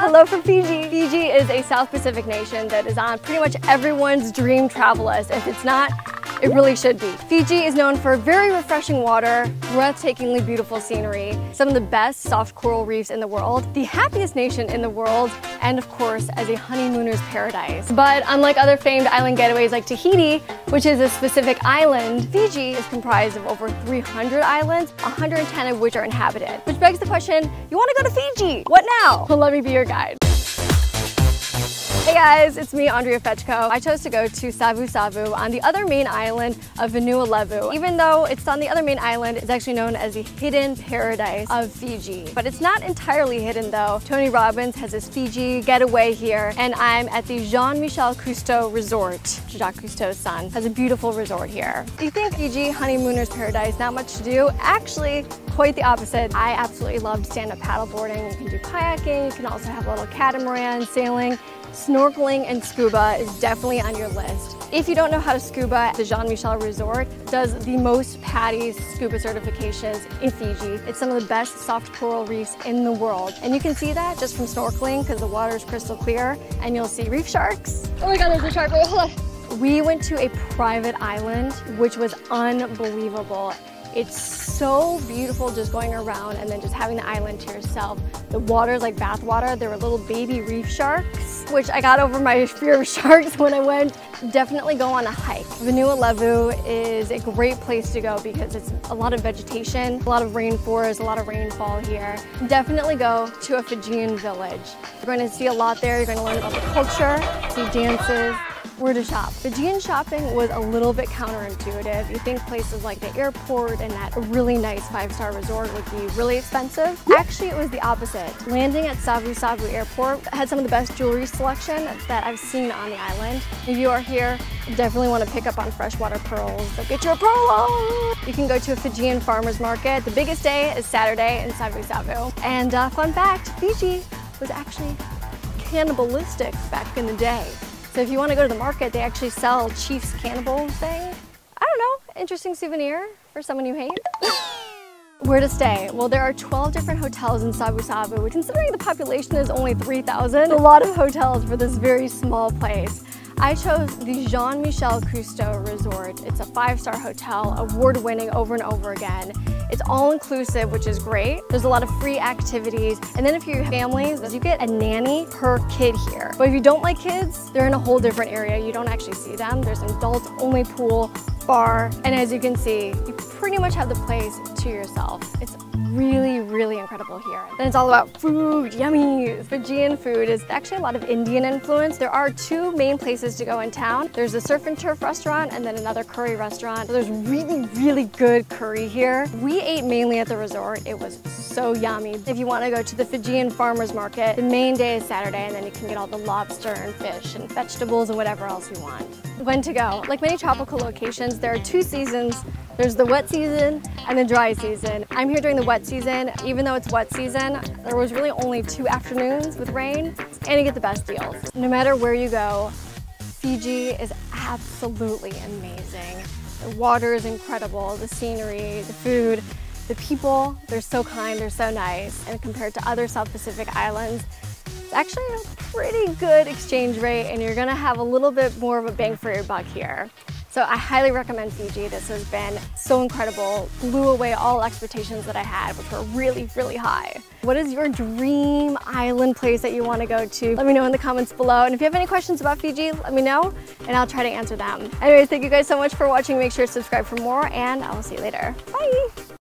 Hello from Fiji. Fiji is a South Pacific nation that is on pretty much everyone's dream travel list. If it's not, it really should be. Fiji is known for very refreshing water, breathtakingly beautiful scenery, some of the best soft coral reefs in the world, the happiest nation in the world, and of course, as a honeymooner's paradise. But unlike other famed island getaways like Tahiti, which is a specific island, Fiji is comprised of over 300 islands, 110 of which are inhabited. Which begs the question, you want to go to Fiji? What now? Well, let me be your guide. Hey guys, it's me, Andrea Feczko. I chose to go to Savu Savu on the other main island of Vanuatu. Even though it's on the other main island, it's actually known as the hidden paradise of Fiji. But it's not entirely hidden though. Tony Robbins has his Fiji getaway here, and I'm at the Jean-Michel Cousteau Resort. Jacques Cousteau's son has a beautiful resort here. You think Fiji, honeymooner's paradise, not much to do? Actually, quite the opposite. I absolutely loved stand-up paddleboarding. You can do kayaking, you can also have a little catamaran, sailing. Snorkeling and scuba is definitely on your list. If you don't know how to scuba, the Jean-Michel Resort does the most PADI scuba certifications in Fiji. It's some of the best soft coral reefs in the world. And you can see that just from snorkeling because the water is crystal clear and you'll see reef sharks. Oh my God, there's a shark, wait, hold on. We went to a private island, which was unbelievable. It's so beautiful just going around and then just having the island to yourself. The water is like bath water. There were little baby reef sharks, which I got over my fear of sharks when I went. Definitely go on a hike. Vanuatu is a great place to go because it's a lot of vegetation, a lot of rainforest, a lot of rainfall here. Definitely go to a Fijian village. You're going to see a lot there. You're going to learn about the culture, see dances, where to shop. Fijian shopping was a little bit counterintuitive. You think places like the airport and that really nice 5-star resort would be really expensive. Actually, it was the opposite. Landing at Savu Savu Airport had some of the best jewelry selection that I've seen on the island. If you are here, you definitely want to pick up on freshwater pearls. So get your pearl on! You can go to a Fijian farmer's market. The biggest day is Saturday in Savu Savu. And fun fact, Fiji was actually cannibalistic back in the day. So if you want to go to the market, they actually sell Chief's cannibal thing. I don't know, interesting souvenir for someone you hate. Where to stay? Well, there are 12 different hotels in Savu Savu. Considering the population is only 3,000, a lot of hotels for this very small place. I chose the Jean-Michel Cousteau Resort. It's a 5-star hotel, award-winning over and over again. It's all-inclusive, which is great. There's a lot of free activities. And then if you're families, you get a nanny per kid here. But if you don't like kids, they're in a whole different area. You don't actually see them. There's an adults-only pool, bar, and as you can see, you pretty much have the place to yourself. It's really, really incredible here. Then it's all about food, yummy. Fijian food is actually a lot of Indian influence. There are 2 main places to go in town. There's a surf and turf restaurant and then another curry restaurant. There's really, really good curry here. We ate mainly at the resort. It was so yummy. If you want to go to the Fijian farmer's market, the main day is Saturday, and then you can get all the lobster and fish and vegetables and whatever else you want. When to go? Like many tropical locations, there are 2 seasons. There's the wet season and the dry season. I'm here during the wet season. Even though it's wet season, there was really only 2 afternoons with rain, and you get the best deals. No matter where you go, Fiji is absolutely amazing. The water is incredible, the scenery, the food, the people, they're so kind, they're so nice. And compared to other South Pacific islands, it's actually a pretty good exchange rate, and you're gonna have a little bit more of a bang for your buck here. So I highly recommend Fiji. This has been so incredible, blew away all expectations that I had, which were really, really high. What is your dream island place that you want to go to? Let me know in the comments below. And if you have any questions about Fiji, let me know and I'll try to answer them. Anyways, thank you guys so much for watching. Make sure to subscribe for more, and I will see you later. Bye!